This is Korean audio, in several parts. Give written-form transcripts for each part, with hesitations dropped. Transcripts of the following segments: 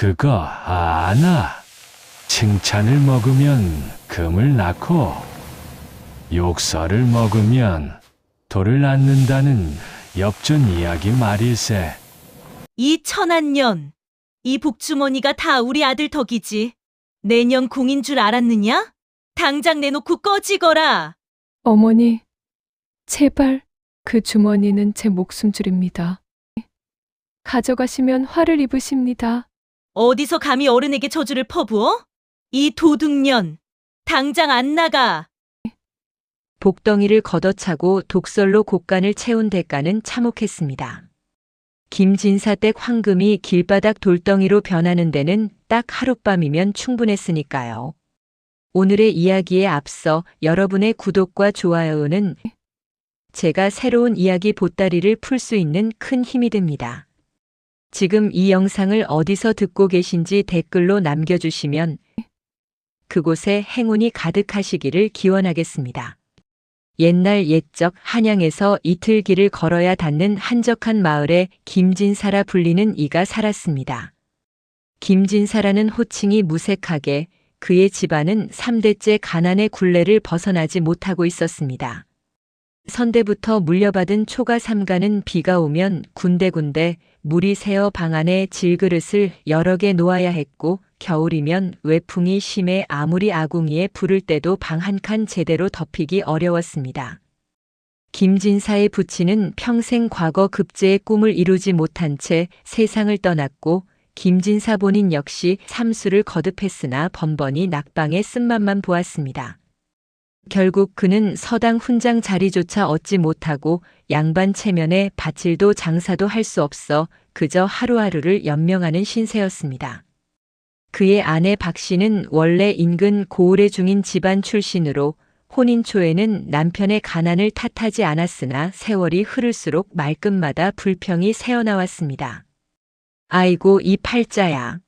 그거 아나? 칭찬을 먹으면 금을 낳고 욕설을 먹으면 돌을 낳는다는 엽전 이야기 말일세. 이 천한년, 이 복주머니가 다 우리 아들 덕이지. 내년 공인 줄 알았느냐? 당장 내놓고 꺼지거라. 어머니, 제발 그 주머니는 제 목숨줄입니다. 가져가시면 화를 입으십니다. 어디서 감히 어른에게 저주를 퍼부어? 이 도둑년, 당장 안 나가. 복덩이를 걷어차고 독설로 곡간을 채운 대가는 참혹했습니다. 김진사댁 황금이 길바닥 돌덩이로 변하는 데는 딱 하룻밤이면 충분했으니까요. 오늘의 이야기에 앞서 여러분의 구독과 좋아요는 제가 새로운 이야기 보따리를 풀 수 있는 큰 힘이 됩니다. 지금 이 영상을 어디서 듣고 계신지 댓글로 남겨주시면 그곳에 행운이 가득하시기를 기원하겠습니다. 옛날 옛적 한양에서 이틀 길을 걸어야 닿는 한적한 마을에 김진사라 불리는 이가 살았습니다. 김진사라는 호칭이 무색하게 그의 집안은 3대째 가난의 굴레를 벗어나지 못하고 있었습니다. 선대부터 물려받은 초가 삼가는 비가 오면 군데군데 물이 새어 방 안에 질그릇을 여러 개 놓아야 했고, 겨울이면 외풍이 심해 아무리 아궁이에 불을 때도 방 한 칸 제대로 덮이기 어려웠습니다. 김진사의 부친은 평생 과거 급제의 꿈을 이루지 못한 채 세상을 떠났고, 김진사 본인 역시 삼수를 거듭했으나 번번이 낙방의 쓴맛만 보았습니다. 결국 그는 서당 훈장 자리조차 얻지 못하고 양반 체면에 밭일도 장사도 할 수 없어 그저 하루하루를 연명하는 신세였습니다. 그의 아내 박씨는 원래 인근 고을의 중인 집안 출신으로 혼인 초에는 남편의 가난을 탓하지 않았으나 세월이 흐를수록 말끝마다 불평이 새어나왔습니다. 아이고 이 팔자야.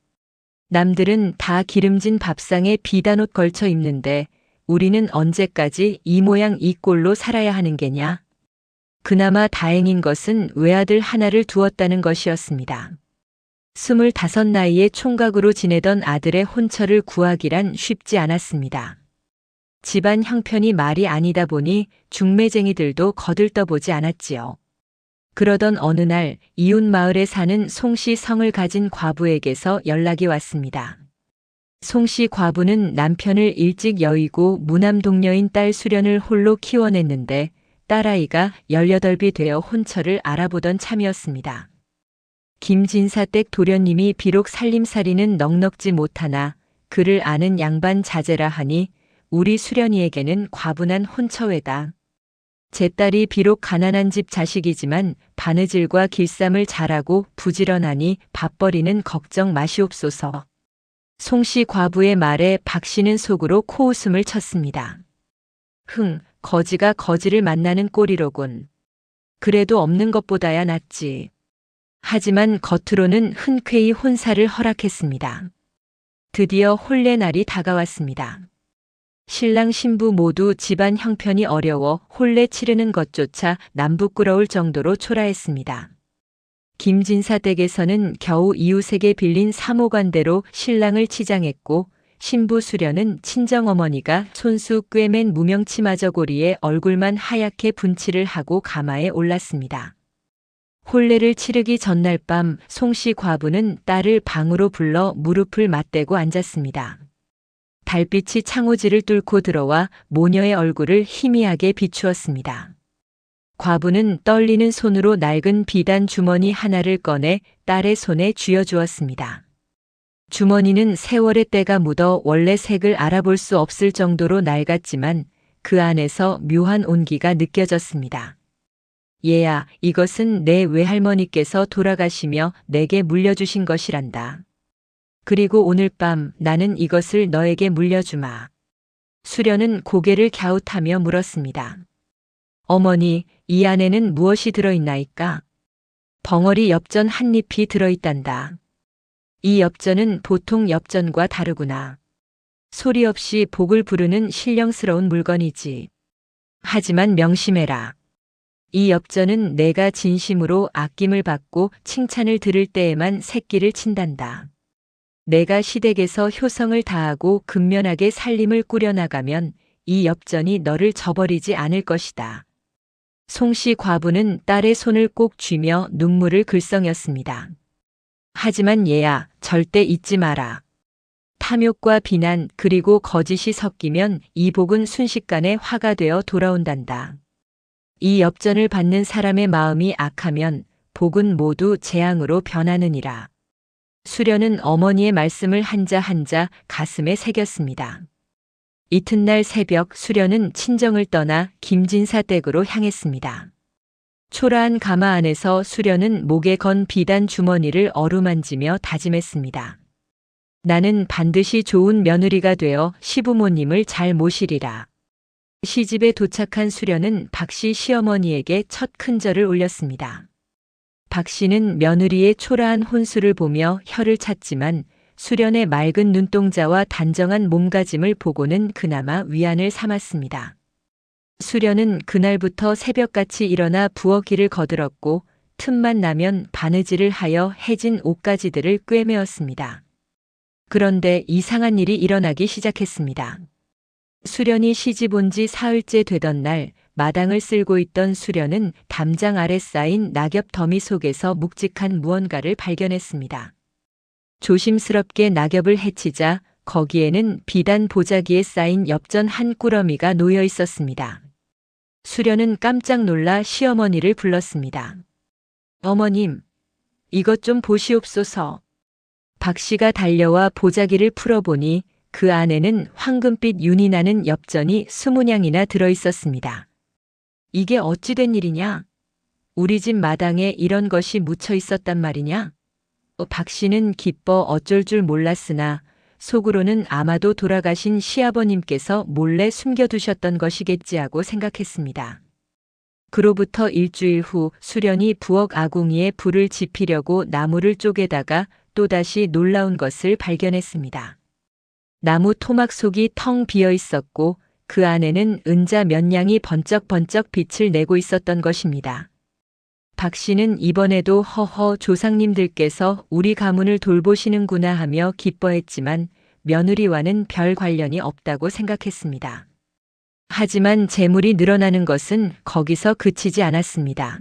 남들은 다 기름진 밥상에 비단옷 걸쳐 입는데 우리는 언제까지 이 모양 이 꼴로 살아야 하는 게냐? 그나마 다행인 것은 외아들 하나를 두었다는 것이었습니다. 25 나이에 총각으로 지내던 아들의 혼처를 구하기란 쉽지 않았습니다. 집안 형편이 말이 아니다 보니 중매쟁이들도 거들떠보지 않았지요. 그러던 어느 날 이웃 마을에 사는 송씨 성을 가진 과부에게서 연락이 왔습니다. 송씨 과부는 남편을 일찍 여의고 무남 동녀인 딸 수련을 홀로 키워냈는데 딸아이가 18이 되어 혼처를 알아보던 참이었습니다. 김진사 댁 도련님이 비록 살림살이는 넉넉지 못하나 그를 아는 양반 자제라 하니 우리 수련이에게는 과분한 혼처외다. 제 딸이 비록 가난한 집 자식이지만 바느질과 길쌈을 잘하고 부지런하니 밥벌이는 걱정 마시옵소서. 송씨 과부의 말에 박씨는 속으로 코웃음을 쳤습니다. 거지가 거지를 만나는 꼴이로군. 그래도 없는 것보다야 낫지. 하지만 겉으로는 흔쾌히 혼사를 허락했습니다. 드디어 혼례 날이 다가왔습니다. 신랑 신부 모두 집안 형편이 어려워 혼례 치르는 것조차 남부끄러울 정도로 초라했습니다. 김진사 댁에서는 겨우 이웃에게 빌린 사모관대로 신랑을 치장했고 신부 수련은 친정어머니가 손수 꿰맨 무명치마 저고리에 얼굴만 하얗게 분칠을 하고 가마에 올랐습니다. 혼례를 치르기 전날 밤 송씨 과부는 딸을 방으로 불러 무릎을 맞대고 앉았습니다. 달빛이 창호지를 뚫고 들어와 모녀의 얼굴을 희미하게 비추었습니다. 과부는 떨리는 손으로 낡은 비단 주머니 하나를 꺼내 딸의 손에 쥐어주었습니다. 주머니는 세월의 때가 묻어 원래 색을 알아볼 수 없을 정도로 낡았지만 그 안에서 묘한 온기가 느껴졌습니다. 얘야, 이것은 내 외할머니께서 돌아가시며 내게 물려주신 것이란다. 그리고 오늘 밤 나는 이것을 너에게 물려주마. 수련은 고개를 갸웃하며 물었습니다. 어머니, 이 안에는 무엇이 들어있나이까? 벙어리 엽전 한 잎이 들어있단다. 이 엽전은 보통 엽전과 다르구나. 소리 없이 복을 부르는 신령스러운 물건이지. 하지만 명심해라. 이 엽전은 내가 진심으로 아낌을 받고 칭찬을 들을 때에만 새끼를 친단다. 내가 시댁에서 효성을 다하고 근면하게 살림을 꾸려나가면 이 엽전이 너를 저버리지 않을 것이다. 송씨 과부는 딸의 손을 꼭 쥐며 눈물을 글썽였습니다. 하지만 얘야, 절대 잊지 마라. 탐욕과 비난 그리고 거짓이 섞이면 이 복은 순식간에 화가 되어 돌아온단다. 이 엽전을 받는 사람의 마음이 악하면 복은 모두 재앙으로 변하느니라. 수련은 어머니의 말씀을 한자 한자 가슴에 새겼습니다. 이튿날 새벽 수련은 친정을 떠나 김진사 댁으로 향했습니다. 초라한 가마 안에서 수련은 목에 건 비단 주머니를 어루만지며 다짐했습니다. 나는 반드시 좋은 며느리가 되어 시부모님을 잘 모시리라. 시집에 도착한 수련은 박씨 시어머니에게 첫 큰절을 올렸습니다. 박씨는 며느리의 초라한 혼수를 보며 혀를 찼지만 수련의 맑은 눈동자와 단정한 몸가짐을 보고는 그나마 위안을 삼았습니다. 수련은 그날부터 새벽같이 일어나 부엌일을 거들었고 틈만 나면 바느질을 하여 해진 옷가지들을 꿰매었습니다. 그런데 이상한 일이 일어나기 시작했습니다. 수련이 시집 온 지 사흘째 되던 날 마당을 쓸고 있던 수련은 담장 아래 쌓인 낙엽 더미 속에서 묵직한 무언가를 발견했습니다. 조심스럽게 낙엽을 헤치자 거기에는 비단 보자기에 쌓인 엽전 한 꾸러미가 놓여 있었습니다. 수련은 깜짝 놀라 시어머니를 불렀습니다. 어머님, 이것 좀 보시옵소서. 박씨가 달려와 보자기를 풀어보니 그 안에는 황금빛 윤이 나는 엽전이 20냥이나 들어 있었습니다. 이게 어찌 된 일이냐? 우리 집 마당에 이런 것이 묻혀 있었단 말이냐? 박씨는 기뻐 어쩔 줄 몰랐으나 속으로는 아마도 돌아가신 시아버님께서 몰래 숨겨두셨던 것이겠지 하고 생각했습니다. 그로부터 일주일 후 수련이 부엌 아궁이에 불을 지피려고 나무를 쪼개다가 또다시 놀라운 것을 발견했습니다. 나무 토막 속이 텅 비어 있었고 그 안에는 은자 몇 냥이 번쩍번쩍 빛을 내고 있었던 것입니다. 박씨는 이번에도 허허 조상님들께서 우리 가문을 돌보시는구나 하며 기뻐했지만 며느리와는 별 관련이 없다고 생각했습니다. 하지만 재물이 늘어나는 것은 거기서 그치지 않았습니다.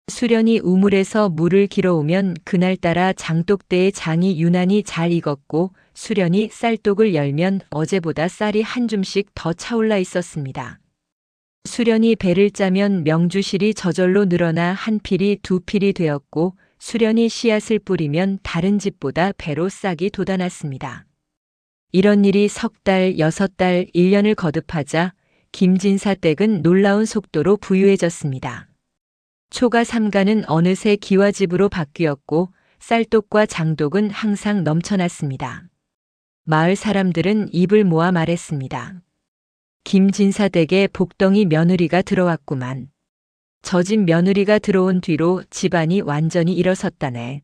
수련이 우물에서 물을 길어오면 그날따라 장독대의 장이 유난히 잘 익었고 수련이 쌀독을 열면 어제보다 쌀이 한 줌씩 더 차올라 있었습니다. 수련이 배를 짜면 명주실이 저절로 늘어나 한 필이 두 필이 되었고 수련이 씨앗을 뿌리면 다른 집보다 배로 싹이 돋아났습니다. 이런 일이 석 달, 6달, 1년을 거듭하자 김진사 댁은 놀라운 속도로 부유해졌습니다. 초가 삼가는 어느새 기와집으로 바뀌었고 쌀독과 장독은 항상 넘쳐났습니다. 마을 사람들은 입을 모아 말했습니다. 김진사 댁에 복덩이 며느리가 들어왔구만. 저 집 며느리가 들어온 뒤로 집안이 완전히 일어섰다네.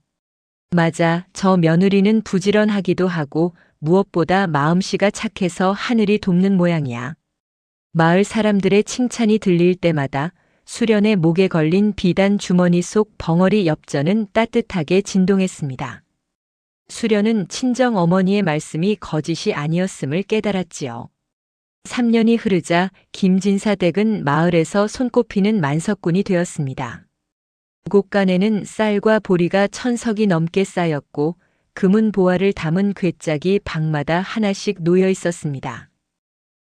맞아, 저 며느리는 부지런하기도 하고 무엇보다 마음씨가 착해서 하늘이 돕는 모양이야. 마을 사람들의 칭찬이 들릴 때마다 수련의 목에 걸린 비단 주머니 속 벙어리 엽전은 따뜻하게 진동했습니다. 수련은 친정 어머니의 말씀이 거짓이 아니었음을 깨달았지요. 3년이 흐르자 김진사 댁은 마을에서 손꼽히는 만석군이 되었습니다. 곳간에는 쌀과 보리가 1000석이 넘게 쌓였고 금은 보화를 담은 괴짝이 방마다 하나씩 놓여 있었습니다.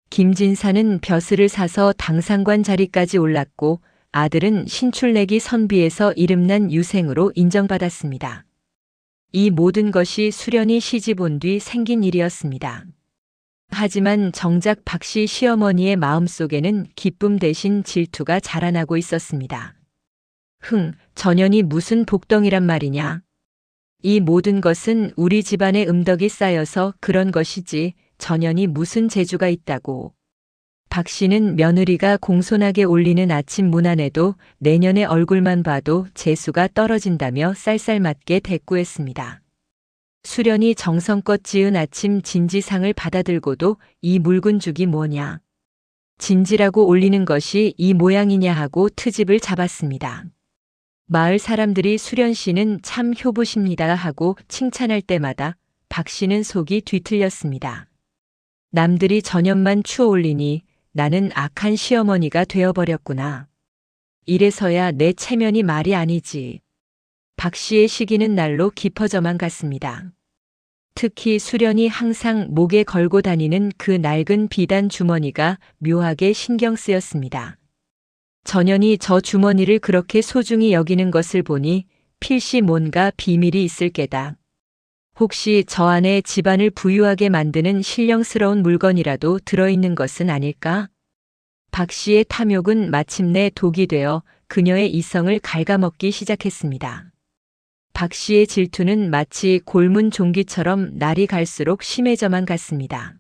김진사는 벼슬을 사서 당상관 자리까지 올랐고 아들은 신출내기 선비에서 이름난 유생으로 인정받았습니다. 이 모든 것이 수련이 시집 온 뒤 생긴 일이었습니다. 하지만 정작 박씨 시어머니의 마음속에는 기쁨 대신 질투가 자라나고 있었습니다. 전현이 무슨 복덩이란 말이냐. 이 모든 것은 우리 집안에 음덕이 쌓여서 그런 것이지 전현이 무슨 재주가 있다고. 박씨는 며느리가 공손하게 올리는 아침 문안에도 내년의 얼굴만 봐도 재수가 떨어진다며 쌀쌀맞게 대꾸했습니다. 수련이 정성껏 지은 아침 진지상을 받아들고도 이 묽은 죽이 뭐냐. 진지라고 올리는 것이 이 모양이냐 하고 트집을 잡았습니다. 마을 사람들이 수련 씨는 참 효부십니다 하고 칭찬할 때마다 박 씨는 속이 뒤틀렸습니다. 남들이 저녁만 추어올리니 나는 악한 시어머니가 되어버렸구나. 이래서야 내 체면이 말이 아니지. 박 씨의 시기는 날로 깊어져만 갔습니다. 특히 수련이 항상 목에 걸고 다니는 그 낡은 비단 주머니가 묘하게 신경 쓰였습니다. 전현이 저 주머니를 그렇게 소중히 여기는 것을 보니 필시 뭔가 비밀이 있을 게다. 혹시 저 안에 집안을 부유하게 만드는 신령스러운 물건이라도 들어있는 것은 아닐까? 박 씨의 탐욕은 마침내 독이 되어 그녀의 이성을 갉아먹기 시작했습니다. 박 씨의 질투는 마치 골문 종기처럼 날이 갈수록 심해져만 갔습니다.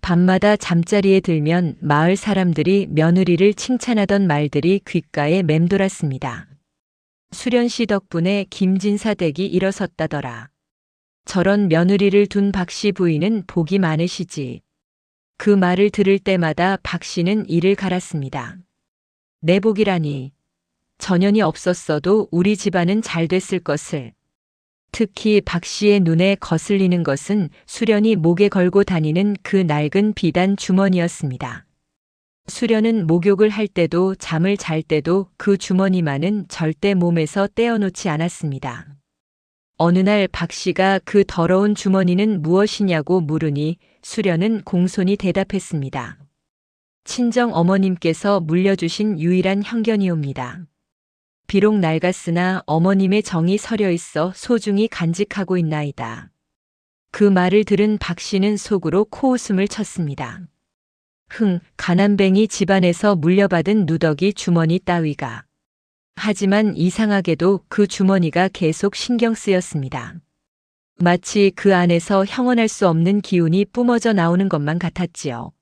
밤마다 잠자리에 들면 마을 사람들이 며느리를 칭찬하던 말들이 귓가에 맴돌았습니다. 수련 씨 덕분에 김진사 댁이 일어섰다더라. 저런 며느리를 둔 박 씨 부인은 복이 많으시지. 그 말을 들을 때마다 박 씨는 이를 갈았습니다. 내 복이라니. 전현이 없었어도 우리 집안은 잘 됐을 것을. 특히 박 씨의 눈에 거슬리는 것은 수련이 목에 걸고 다니는 그 낡은 비단 주머니였습니다. 수련은 목욕을 할 때도 잠을 잘 때도 그 주머니만은 절대 몸에서 떼어놓지 않았습니다. 어느 날 박 씨가 그 더러운 주머니는 무엇이냐고 물으니 수련은 공손히 대답했습니다. 친정 어머님께서 물려주신 유일한 형견이옵니다. 비록 낡았으나 어머님의 정이 서려 있어 소중히 간직하고 있나이다. 그 말을 들은 박 씨는 속으로 코웃음을 쳤습니다. 가난뱅이 집안에서 물려받은 누더기 주머니 따위가. 하지만 이상하게도 그 주머니가 계속 신경 쓰였습니다. 마치 그 안에서 형언할 수 없는 기운이 뿜어져 나오는 것만 같았지요.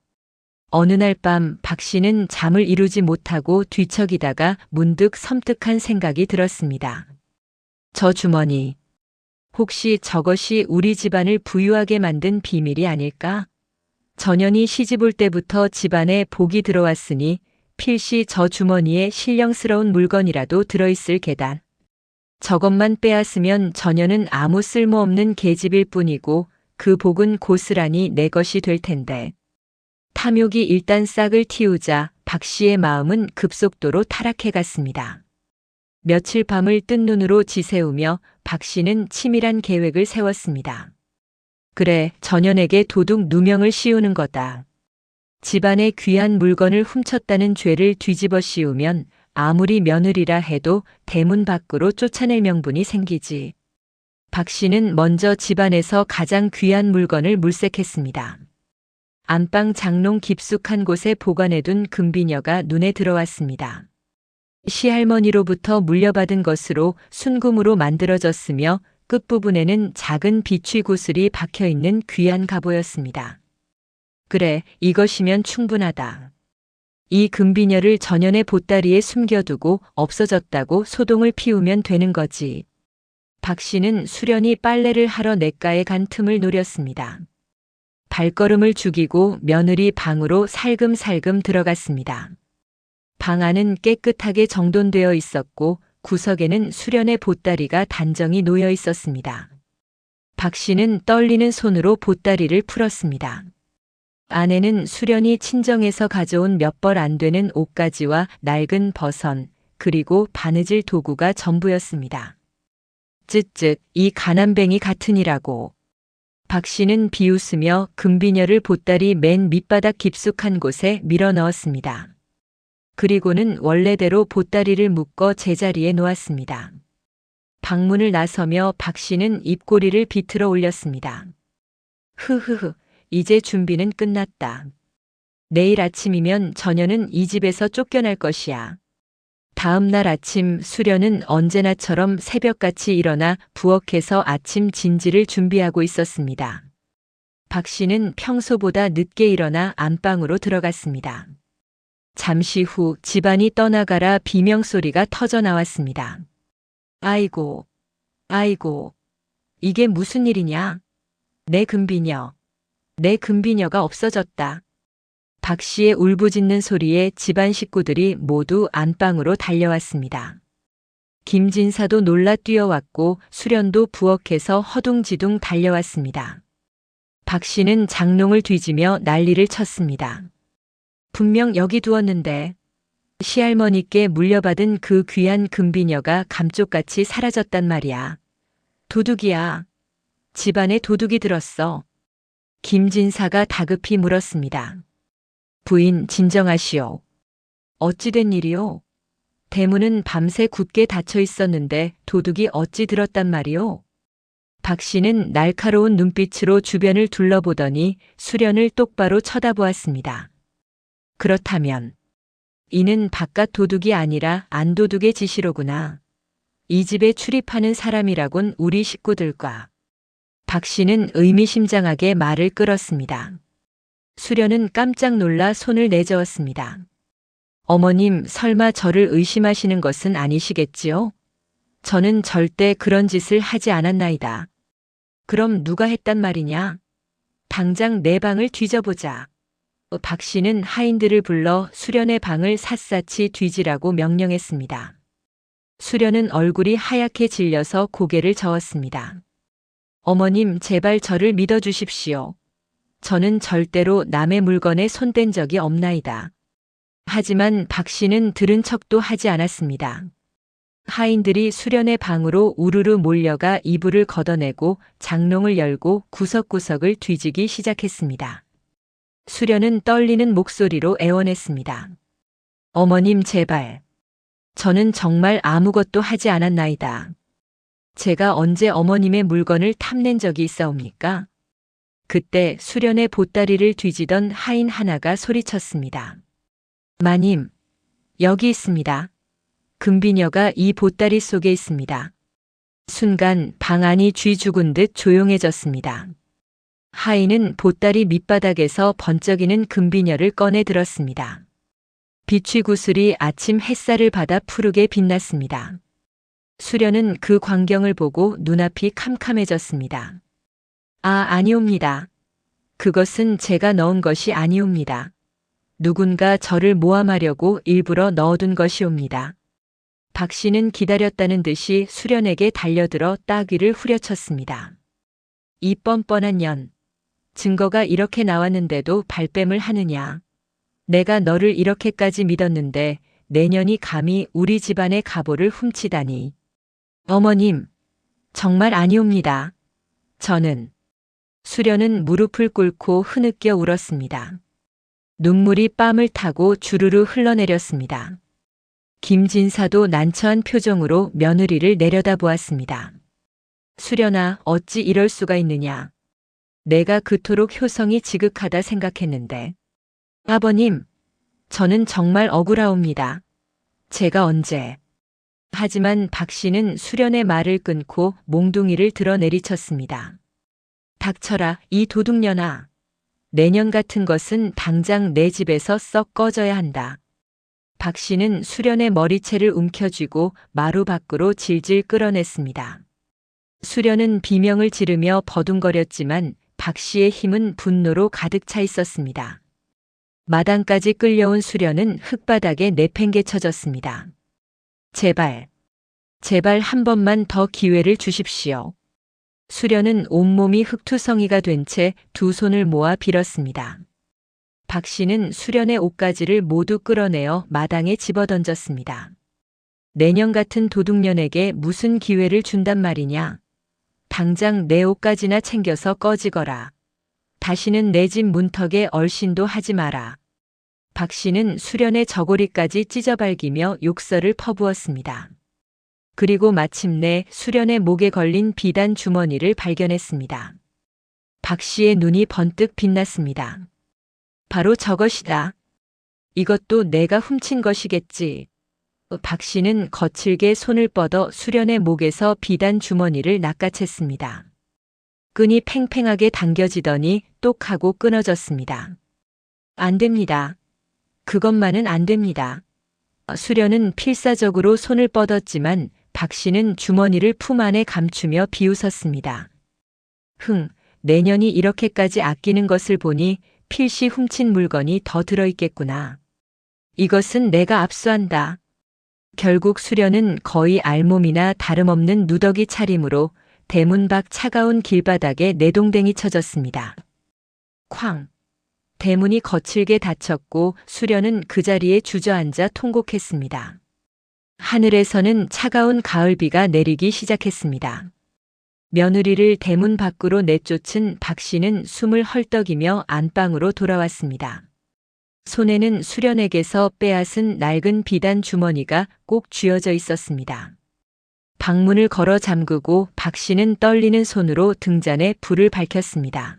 어느 날 밤 박 씨는 잠을 이루지 못하고 뒤척이다가 문득 섬뜩한 생각이 들었습니다. 저 주머니. 혹시 저것이 우리 집안을 부유하게 만든 비밀이 아닐까? 전현이 시집 올 때부터 집안에 복이 들어왔으니 필시 저 주머니에 신령스러운 물건이라도 들어있을 게다. 저것만 빼앗으면 전현은 아무 쓸모없는 계집일 뿐이고 그 복은 고스란히 내 것이 될 텐데. 탐욕이 일단 싹을 틔우자 박 씨의 마음은 급속도로 타락해 갔습니다. 며칠 밤을 뜬 눈으로 지새우며 박 씨는 치밀한 계획을 세웠습니다. 그래, 전현에게 도둑 누명을 씌우는 거다. 집안의 귀한 물건을 훔쳤다는 죄를 뒤집어 씌우면 아무리 며느리라 해도 대문 밖으로 쫓아낼 명분이 생기지. 박 씨는 먼저 집안에서 가장 귀한 물건을 물색했습니다. 안방 장롱 깊숙한 곳에 보관해둔 금비녀가 눈에 들어왔습니다. 시할머니로부터 물려받은 것으로 순금으로 만들어졌으며 끝부분에는 작은 비취구슬이 박혀있는 귀한 갑오였습니다. 그래, 이것이면 충분하다. 이 금비녀를 전현의 보따리에 숨겨두고 없어졌다고 소동을 피우면 되는 거지. 박 씨는 수련이 빨래를 하러 냇가에 간 틈을 노렸습니다. 발걸음을 죽이고 며느리 방으로 살금살금 들어갔습니다. 방 안은 깨끗하게 정돈되어 있었고 구석에는 수련의 보따리가 단정히 놓여 있었습니다. 박 씨는 떨리는 손으로 보따리를 풀었습니다. 안에는 수련이 친정에서 가져온 몇 벌 안 되는 옷가지와 낡은 버선, 그리고 바느질 도구가 전부였습니다. 쯧쯧, 이 가난뱅이 같으니라고. 박 씨는 비웃으며 금비녀를 보따리 맨 밑바닥 깊숙한 곳에 밀어 넣었습니다. 그리고는 원래대로 보따리를 묶어 제자리에 놓았습니다. 방문을 나서며 박 씨는 입꼬리를 비틀어 올렸습니다. 흐흐흐, 이제 준비는 끝났다. 내일 아침이면 전현은 이 집에서 쫓겨날 것이야. 다음 날 아침 수련은 언제나처럼 새벽같이 일어나 부엌에서 아침 진지를 준비하고 있었습니다. 박 씨는 평소보다 늦게 일어나 안방으로 들어갔습니다. 잠시 후 집안이 떠나가라 비명소리가 터져 나왔습니다. 아이고, 아이고, 이게 무슨 일이냐? 내 금비녀가 없어졌다. 박 씨의 울부짖는 소리에 집안 식구들이 모두 안방으로 달려왔습니다. 김진사도 놀라 뛰어왔고 수련도 부엌에서 허둥지둥 달려왔습니다. 박 씨는 장롱을 뒤지며 난리를 쳤습니다. 분명 여기 두었는데 시할머니께 물려받은 그 귀한 금비녀가 감쪽같이 사라졌단 말이야. 도둑이야. 집안에 도둑이 들었어. 김진사가 다급히 물었습니다. 부인 진정하시오. 어찌된 일이오? 대문은 밤새 굳게 닫혀 있었는데 도둑이 어찌 들었단 말이오? 박 씨는 날카로운 눈빛으로 주변을 둘러보더니 수련을 똑바로 쳐다보았습니다. 그렇다면 이는 바깥 도둑이 아니라 안도둑의 짓이로구나. 이 집에 출입하는 사람이라곤 우리 식구들과. 박 씨는 의미심장하게 말을 끌었습니다. 수련은 깜짝 놀라 손을 내저었습니다. 어머님, 설마 저를 의심하시는 것은 아니시겠지요? 저는 절대 그런 짓을 하지 않았나이다. 그럼 누가 했단 말이냐? 당장 내 방을 뒤져보자. 박 씨는 하인들을 불러 수련의 방을 샅샅이 뒤지라고 명령했습니다. 수련은 얼굴이 하얗게 질려서 고개를 저었습니다. 어머님, 제발 저를 믿어주십시오. 저는 절대로 남의 물건에 손댄 적이 없나이다. 하지만 박 씨는 들은 척도 하지 않았습니다. 하인들이 수련의 방으로 우르르 몰려가 이불을 걷어내고 장롱을 열고 구석구석을 뒤지기 시작했습니다. 수련은 떨리는 목소리로 애원했습니다. 어머님, 제발. 저는 정말 아무것도 하지 않았나이다. 제가 언제 어머님의 물건을 탐낸 적이 있사옵니까? 그때 수련의 보따리를 뒤지던 하인 하나가 소리쳤습니다. 마님, 여기 있습니다. 금비녀가 이 보따리 속에 있습니다. 순간 방 안이 쥐 죽은 듯 조용해졌습니다. 하인은 보따리 밑바닥에서 번쩍이는 금비녀를 꺼내 들었습니다. 빛이 구슬이 아침 햇살을 받아 푸르게 빛났습니다. 수련은 그 광경을 보고 눈앞이 캄캄해졌습니다. 아니옵니다. 그것은 제가 넣은 것이 아니옵니다. 누군가 저를 모함하려고 일부러 넣어둔 것이옵니다. 박 씨는 기다렸다는 듯이 수련에게 달려들어 따귀를 후려쳤습니다. 이 뻔뻔한 년. 증거가 이렇게 나왔는데도 발뺌을 하느냐. 내가 너를 이렇게까지 믿었는데 내년이 감히 우리 집안의 가보를 훔치다니. 어머님, 정말 아니옵니다. 저는. 수련은 무릎을 꿇고 흐느껴 울었습니다. 눈물이 뺨을 타고 주르르 흘러내렸습니다. 김진사도 난처한 표정으로 며느리를 내려다보았습니다. 수련아, 어찌 이럴 수가 있느냐. 내가 그토록 효성이 지극하다 생각했는데. 아버님, 저는 정말 억울하옵니다. 제가 언제. 하지만 박 씨는 수련의 말을 끊고 몽둥이를 들어 내리쳤습니다. 닥쳐라, 이 도둑년아. 내년 같은 것은 당장 내 집에서 썩 꺼져야 한다. 박 씨는 수련의 머리채를 움켜쥐고 마루 밖으로 질질 끌어냈습니다. 수련은 비명을 지르며 버둥거렸지만 박 씨의 힘은 분노로 가득 차 있었습니다. 마당까지 끌려온 수련은 흙바닥에 내팽개쳐졌습니다. 제발 한 번만 더 기회를 주십시오. 수련은 온몸이 흙투성이가 된 채 두 손을 모아 빌었습니다. 박 씨는 수련의 옷가지를 모두 끌어내어 마당에 집어던졌습니다. 내년 같은 도둑년에게 무슨 기회를 준단 말이냐. 당장 내 옷가지나 챙겨서 꺼지거라. 다시는 내 집 문턱에 얼씬도 하지 마라. 박 씨는 수련의 저고리까지 찢어발기며 욕설을 퍼부었습니다. 그리고 마침내 수련의 목에 걸린 비단 주머니를 발견했습니다. 박 씨의 눈이 번뜩 빛났습니다. 바로 저것이다. 이것도 내가 훔친 것이겠지. 박 씨는 거칠게 손을 뻗어 수련의 목에서 비단 주머니를 낚아챘습니다. 끈이 팽팽하게 당겨지더니 똑 하고 끊어졌습니다. 안 됩니다. 그것만은 안 됩니다. 수련은 필사적으로 손을 뻗었지만 박 씨는 주머니를 품 안에 감추며 비웃었습니다. 내년이 이렇게까지 아끼는 것을 보니 필시 훔친 물건이 더 들어있겠구나. 이것은 내가 압수한다. 결국 수련은 거의 알몸이나 다름없는 누더기 차림으로 대문 밖 차가운 길바닥에 내동댕이 쳐졌습니다. 쾅! 대문이 거칠게 닫혔고 수련은 그 자리에 주저앉아 통곡했습니다. 하늘에서는 차가운 가을비가 내리기 시작했습니다. 며느리를 대문 밖으로 내쫓은 박 씨는 숨을 헐떡이며 안방으로 돌아왔습니다. 손에는 수련에게서 빼앗은 낡은 비단 주머니가 꼭 쥐어져 있었습니다. 방문을 걸어 잠그고 박 씨는 떨리는 손으로 등잔에 불을 밝혔습니다.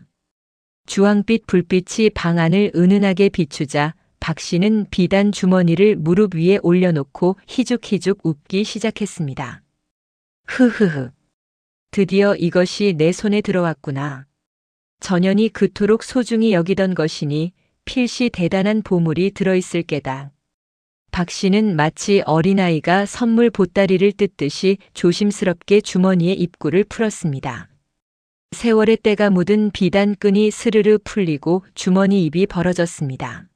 주황빛 불빛이 방 안을 은은하게 비추자 박 씨는 비단 주머니를 무릎 위에 올려놓고 희죽희죽 웃기 시작했습니다. 흐흐흐. 드디어 이것이 내 손에 들어왔구나. 전연이 그토록 소중히 여기던 것이니 필시 대단한 보물이 들어있을 게다. 박 씨는 마치 어린아이가 선물 보따리를 뜯듯이 조심스럽게 주머니의 입구를 풀었습니다. 세월의 때가 묻은 비단 끈이 스르르 풀리고 주머니 입이 벌어졌습니다.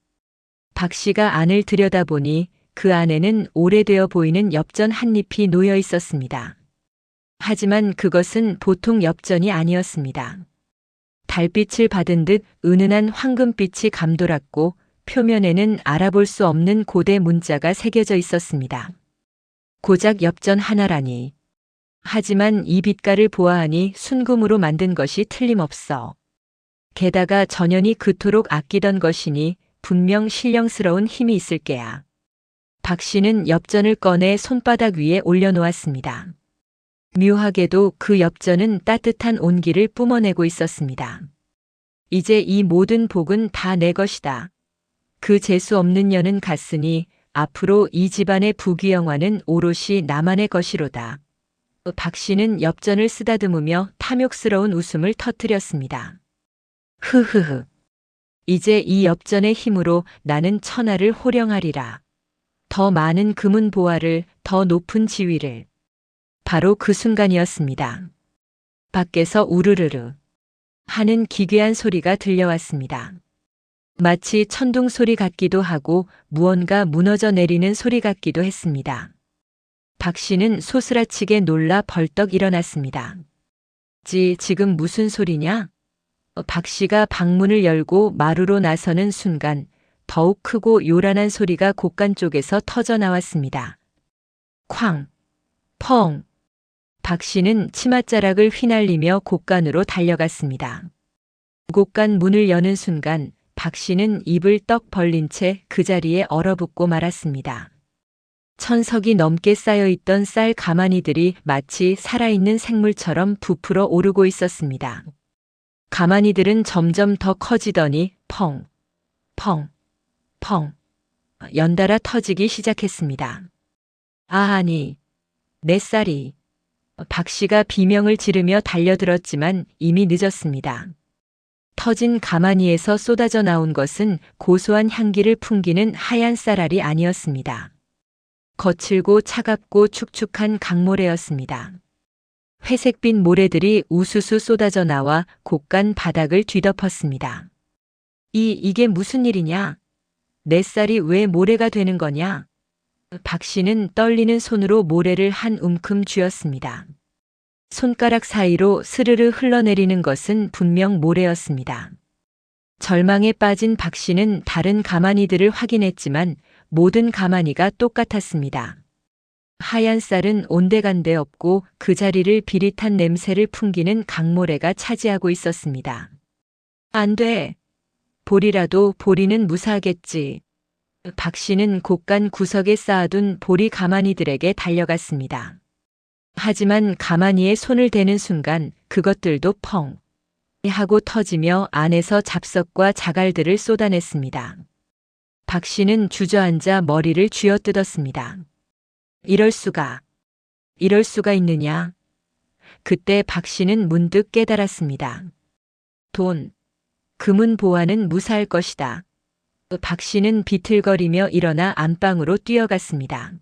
박 씨가 안을 들여다보니 그 안에는 오래되어 보이는 엽전 한 잎이 놓여 있었습니다. 하지만 그것은 보통 엽전이 아니었습니다. 달빛을 받은 듯 은은한 황금빛이 감돌았고 표면에는 알아볼 수 없는 고대 문자가 새겨져 있었습니다. 고작 엽전 하나라니. 하지만 이 빛깔을 보아하니 순금으로 만든 것이 틀림없어. 게다가 전연이 그토록 아끼던 것이니 분명 신령스러운 힘이 있을 게야. 박 씨는 엽전을 꺼내 손바닥 위에 올려놓았습니다. 묘하게도 그 엽전은 따뜻한 온기를 뿜어내고 있었습니다. 이제 이 모든 복은 다 내 것이다. 그 재수 없는 년은 갔으니 앞으로 이 집안의 부귀영화는 오롯이 나만의 것이로다. 박 씨는 엽전을 쓰다듬으며 탐욕스러운 웃음을 터뜨렸습니다. 흐흐흐. 이제 이 엽전의 힘으로 나는 천하를 호령하리라. 더 많은 금은 보화를, 더 높은 지위를. 바로 그 순간이었습니다. 밖에서 우르르르 하는 기괴한 소리가 들려왔습니다. 마치 천둥 소리 같기도 하고 무언가 무너져 내리는 소리 같기도 했습니다. 박 씨는 소스라치게 놀라 벌떡 일어났습니다. 지금 무슨 소리냐? 박 씨가 방문을 열고 마루로 나서는 순간 더욱 크고 요란한 소리가 곳간 쪽에서 터져 나왔습니다. 쾅! 펑! 박 씨는 치맛자락을 휘날리며 곳간으로 달려갔습니다. 곳간 문을 여는 순간 박 씨는 입을 떡 벌린 채 그 자리에 얼어붙고 말았습니다. 1000석이 넘게 쌓여있던 쌀 가마니들이 마치 살아있는 생물처럼 부풀어 오르고 있었습니다. 가마니들은 점점 더 커지더니 펑, 펑, 펑 연달아 터지기 시작했습니다. 아니, 내 쌀이. 박 씨가 비명을 지르며 달려들었지만 이미 늦었습니다. 터진 가마니에서 쏟아져 나온 것은 고소한 향기를 풍기는 하얀 쌀알이 아니었습니다. 거칠고 차갑고 축축한 강모래였습니다. 회색빛 모래들이 우수수 쏟아져 나와 곳간 바닥을 뒤덮었습니다. 이게 무슨 일이냐? 내 쌀이 왜 모래가 되는 거냐? 박 씨는 떨리는 손으로 모래를 한 움큼 쥐었습니다. 손가락 사이로 스르르 흘러내리는 것은 분명 모래였습니다. 절망에 빠진 박 씨는 다른 가마니들을 확인했지만 모든 가마니가 똑같았습니다. 하얀 쌀은 온데간데 없고 그 자리를 비릿한 냄새를 풍기는 강모래가 차지하고 있었습니다. 안 돼. 보리는 무사하겠지. 박 씨는 곳간 구석에 쌓아둔 보리 가마니들에게 달려갔습니다. 하지만 가마니에 손을 대는 순간 그것들도 펑 하고 터지며 안에서 잡석과 자갈들을 쏟아냈습니다. 박 씨는 주저앉아 머리를 쥐어뜯었습니다. 이럴 수가 있느냐? 그때 박 씨는 문득 깨달았습니다. 금은 보화는 무사할 것이다. 박 씨는 비틀거리며 일어나 안방으로 뛰어갔습니다.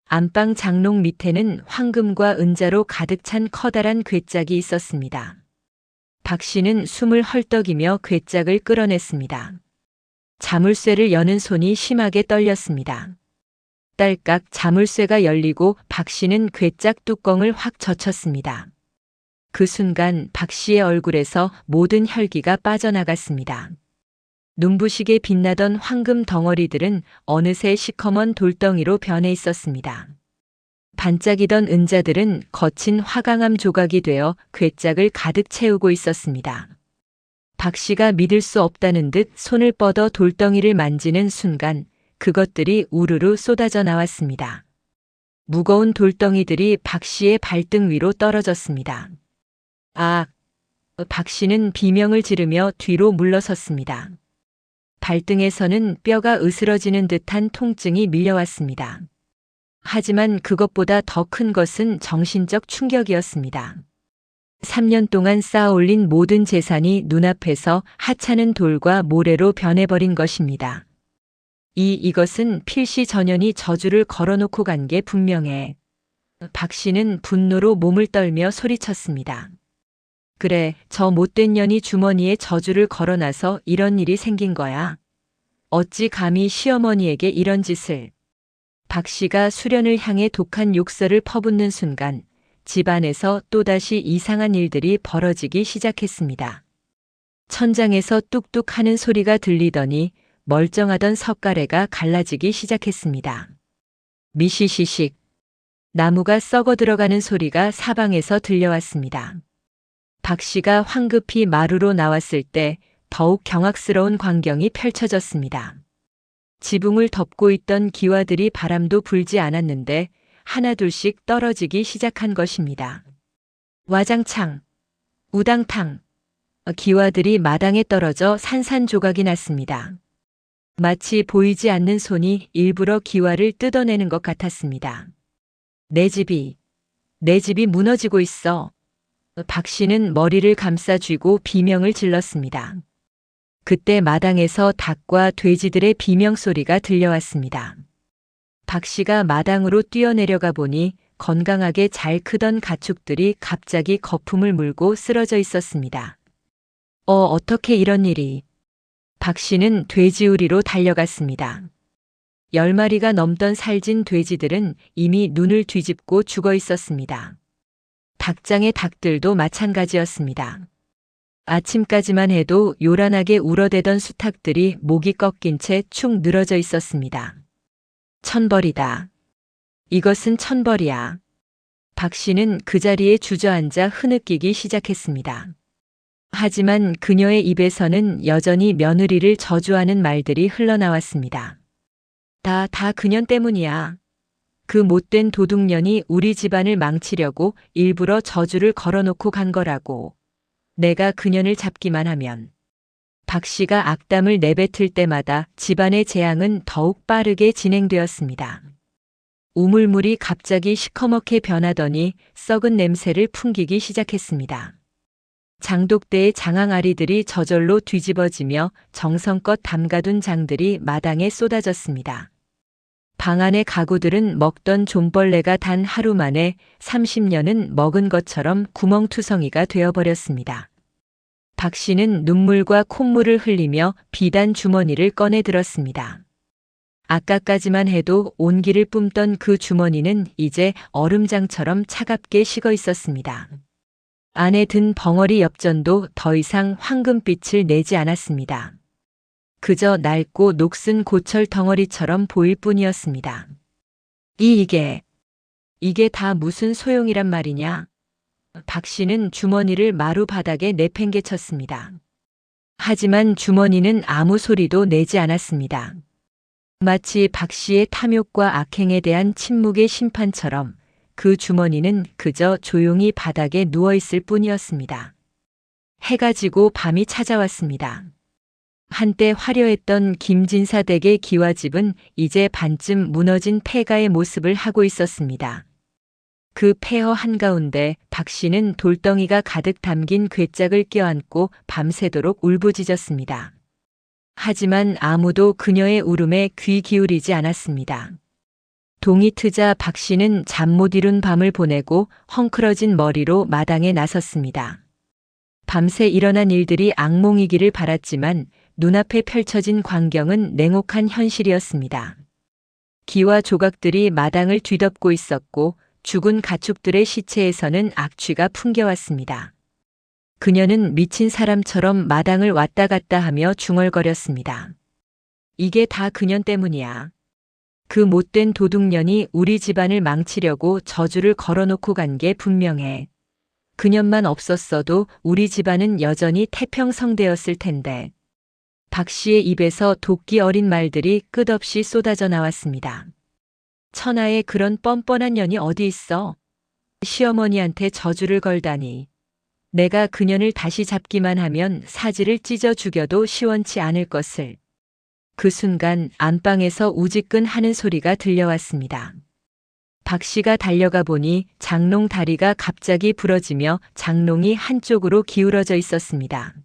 안방 장롱 밑에는 황금과 은자로 가득 찬 커다란 괴짝이 있었습니다. 박 씨는 숨을 헐떡이며 괴짝을 끌어냈습니다. 자물쇠를 여는 손이 심하게 떨렸습니다. 딸깍 자물쇠가 열리고 박 씨는 괴짝 뚜껑을 확 젖혔습니다. 그 순간 박 씨의 얼굴에서 모든 혈기가 빠져나갔습니다. 눈부시게 빛나던 황금 덩어리들은 어느새 시커먼 돌덩이로 변해 있었습니다. 반짝이던 은자들은 거친 화강암 조각이 되어 괴짝을 가득 채우고 있었습니다. 박 씨가 믿을 수 없다는 듯 손을 뻗어 돌덩이를 만지는 순간 그것들이 우르르 쏟아져 나왔습니다. 무거운 돌덩이들이 박 씨의 발등 위로 떨어졌습니다. 아! 박 씨는 비명을 지르며 뒤로 물러섰습니다. 발등에서는 뼈가 으스러지는 듯한 통증이 밀려왔습니다. 하지만 그것보다 더 큰 것은 정신적 충격이었습니다. 3년 동안 쌓아올린 모든 재산이 눈앞에서 하찮은 돌과 모래로 변해버린 것입니다. 이것은 필시 전연이 저주를 걸어놓고 간 게 분명해. 박 씨는 분노로 몸을 떨며 소리쳤습니다. 그래, 저 못된 년이 주머니에 저주를 걸어놔서 이런 일이 생긴 거야. 어찌 감히 시어머니에게 이런 짓을. 박 씨가 수련을 향해 독한 욕설을 퍼붓는 순간 집안에서 또다시 이상한 일들이 벌어지기 시작했습니다. 천장에서 뚝뚝 하는 소리가 들리더니 멀쩡하던 석가래가 갈라지기 시작했습니다. 미시시식. 나무가 썩어 들어가는 소리가 사방에서 들려왔습니다. 박 씨가 황급히 마루로 나왔을 때 더욱 경악스러운 광경이 펼쳐졌습니다. 지붕을 덮고 있던 기와들이 바람도 불지 않았는데 하나둘씩 떨어지기 시작한 것입니다. 와장창, 우당탕, 기와들이 마당에 떨어져 산산조각이 났습니다. 마치 보이지 않는 손이 일부러 기와를 뜯어내는 것 같았습니다. 내 집이 무너지고 있어. 박 씨는 머리를 감싸 쥐고 비명을 질렀습니다. 그때 마당에서 닭과 돼지들의 비명소리가 들려왔습니다. 박 씨가 마당으로 뛰어내려가 보니 건강하게 잘 크던 가축들이 갑자기 거품을 물고 쓰러져 있었습니다. 어떻게 이런 일이. 박 씨는 돼지우리로 달려갔습니다. 10마리가 넘던 살진 돼지들은 이미 눈을 뒤집고 죽어 있었습니다. 닭장의 닭들도 마찬가지였습니다. 아침까지만 해도 요란하게 울어대던 수탉들이 목이 꺾인 채 축 늘어져 있었습니다. 천벌이다. 이것은 천벌이야. 박 씨는 그 자리에 주저앉아 흐느끼기 시작했습니다. 하지만 그녀의 입에서는 여전히 며느리를 저주하는 말들이 흘러나왔습니다. 다 그년 때문이야. 그 못된 도둑년이 우리 집안을 망치려고 일부러 저주를 걸어놓고 간 거라고. 내가 그년을 잡기만 하면. 박 씨가 악담을 내뱉을 때마다 집안의 재앙은 더욱 빠르게 진행되었습니다. 우물물이 갑자기 시커멓게 변하더니 썩은 냄새를 풍기기 시작했습니다. 장독대의 장항아리들이 저절로 뒤집어지며 정성껏 담가둔 장들이 마당에 쏟아졌습니다. 방 안의 가구들은 먹던 좀벌레가 단 하루 만에 30년은 먹은 것처럼 구멍투성이가 되어버렸습니다. 박 씨는 눈물과 콧물을 흘리며 비단 주머니를 꺼내 들었습니다. 아까까지만 해도 온기를 뿜던 그 주머니는 이제 얼음장처럼 차갑게 식어 있었습니다. 안에 든 벙어리 엽전도 더 이상 황금빛을 내지 않았습니다. 그저 낡고 녹슨 고철 덩어리처럼 보일 뿐이었습니다. 이게 다 무슨 소용이란 말이냐? 박 씨는 주머니를 마루 바닥에 내팽개쳤습니다. 하지만 주머니는 아무 소리도 내지 않았습니다. 마치 박 씨의 탐욕과 악행에 대한 침묵의 심판처럼 그 주머니는 그저 조용히 바닥에 누워있을 뿐이었습니다. 해가 지고 밤이 찾아왔습니다. 한때 화려했던 김진사 댁의 기와집은 이제 반쯤 무너진 폐가의 모습을 하고 있었습니다. 그 폐허 한가운데 박 씨는 돌덩이가 가득 담긴 괴짝을 껴안고 밤새도록 울부짖었습니다. 하지만 아무도 그녀의 울음에 귀 기울이지 않았습니다. 동이 트자 박 씨는 잠 못 이룬 밤을 보내고 헝클어진 머리로 마당에 나섰습니다. 밤새 일어난 일들이 악몽이기를 바랐지만 눈앞에 펼쳐진 광경은 냉혹한 현실이었습니다. 기와 조각들이 마당을 뒤덮고 있었고 죽은 가축들의 시체에서는 악취가 풍겨왔습니다. 그녀는 미친 사람처럼 마당을 왔다 갔다 하며 중얼거렸습니다. 이게 다 그년 때문이야. 그 못된 도둑년이 우리 집안을 망치려고 저주를 걸어놓고 간 게 분명해. 그년만 없었어도 우리 집안은 여전히 태평성대였을 텐데. 박 씨의 입에서 도끼 어린 말들이 끝없이 쏟아져 나왔습니다. 천하에 그런 뻔뻔한 년이 어디 있어? 시어머니한테 저주를 걸다니. 내가 그년을 다시 잡기만 하면 사지를 찢어 죽여도 시원치 않을 것을. 그 순간 안방에서 우지끈 하는 소리가 들려왔습니다. 박 씨가 달려가 보니 장롱 다리가 갑자기 부러지며 장롱이 한쪽으로 기울어져 있었습니다.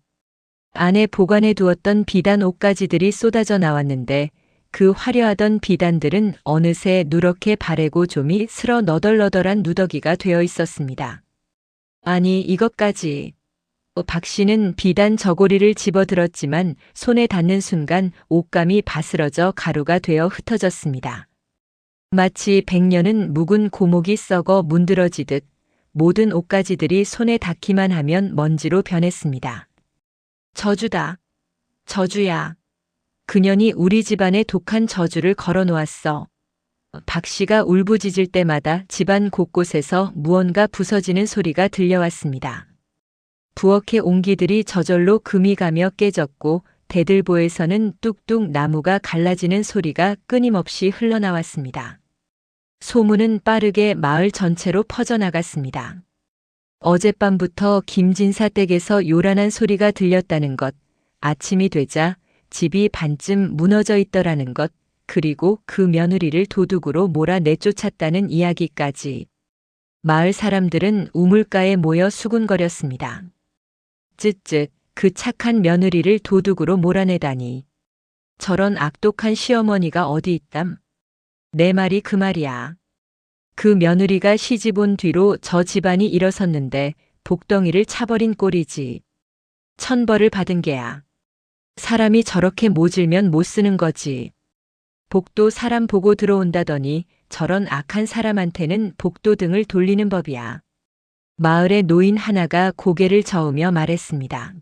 안에 보관해 두었던 비단 옷가지들이 쏟아져 나왔는데 그 화려하던 비단들은 어느새 누렇게 바래고 좀이 슬어 너덜너덜한 누더기가 되어 있었습니다. 아니 이것까지. 박 씨는 비단 저고리를 집어들었지만 손에 닿는 순간 옷감이 바스러져 가루가 되어 흩어졌습니다. 마치 백년은 묵은 고목이 썩어 문드러지듯 모든 옷가지들이 손에 닿기만 하면 먼지로 변했습니다. 저주다. 저주야. 그년이 우리 집안에 독한 저주를 걸어놓았어. 박 씨가 울부짖을 때마다 집안 곳곳에서 무언가 부서지는 소리가 들려왔습니다. 부엌의 옹기들이 저절로 금이 가며 깨졌고 대들보에서는 뚝뚝 나무가 갈라지는 소리가 끊임없이 흘러나왔습니다. 소문은 빠르게 마을 전체로 퍼져나갔습니다. 어젯밤부터 김진사 댁에서 요란한 소리가 들렸다는 것, 아침이 되자 집이 반쯤 무너져 있더라는 것, 그리고 그 며느리를 도둑으로 몰아 내쫓았다는 이야기까지. 마을 사람들은 우물가에 모여 수군거렸습니다. 쯧쯧, 그 착한 며느리를 도둑으로 몰아내다니. 저런 악독한 시어머니가 어디 있담? 내 말이 그 말이야. 그 며느리가 시집 온 뒤로 저 집안이 일어섰는데 복덩이를 차버린 꼴이지. 천벌을 받은 게야. 사람이 저렇게 모질면 못 쓰는 거지. 복도 사람 보고 들어온다더니 저런 악한 사람한테는 복도 등을 돌리는 법이야. 마을의 노인 하나가 고개를 저으며 말했습니다.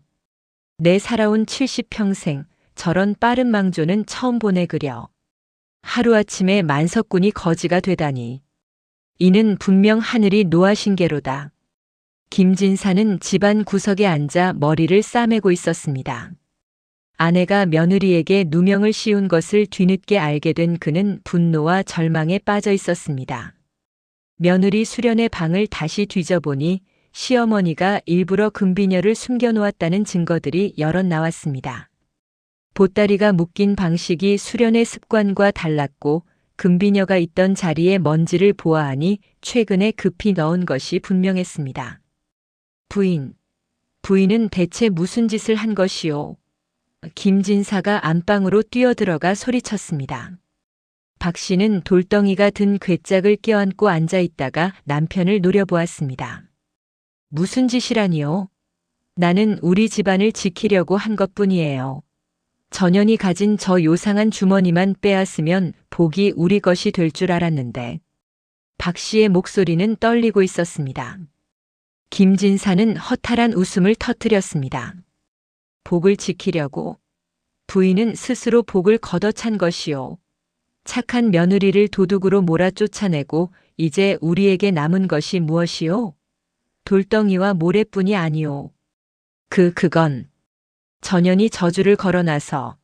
내 살아온 70평생 저런 빠른 망조는 처음 보내 그려. 하루아침에 만석군이 거지가 되다니. 이는 분명 하늘이 노하신 게로다. 김진사는 집안 구석에 앉아 머리를 싸매고 있었습니다. 아내가 며느리에게 누명을 씌운 것을 뒤늦게 알게 된 그는 분노와 절망에 빠져 있었습니다. 며느리 수련의 방을 다시 뒤져보니 시어머니가 일부러 금비녀를 숨겨놓았다는 증거들이 여럿 나왔습니다. 보따리가 묶인 방식이 수련의 습관과 달랐고 금비녀가 있던 자리에 먼지를 보아하니 최근에 급히 넣은 것이 분명했습니다. 부인은 대체 무슨 짓을 한 것이오? 김진사가 안방으로 뛰어들어가 소리쳤습니다. 박 씨는 돌덩이가 든 괴짝을 껴안고 앉아 있다가 남편을 노려보았습니다. 무슨 짓이라니요? 나는 우리 집안을 지키려고 한 것뿐이에요. 전현이 가진 저 요상한 주머니만 빼앗으면 복이 우리 것이 될 줄 알았는데. 박 씨의 목소리는 떨리고 있었습니다. 김진사는 허탈한 웃음을 터뜨렸습니다. 복을 지키려고. 부인은 스스로 복을 걷어찬 것이요. 착한 며느리를 도둑으로 몰아 쫓아내고 이제 우리에게 남은 것이 무엇이요? 돌덩이와 모래뿐이 아니오. 그건 전현이 저주를 걸어놔서.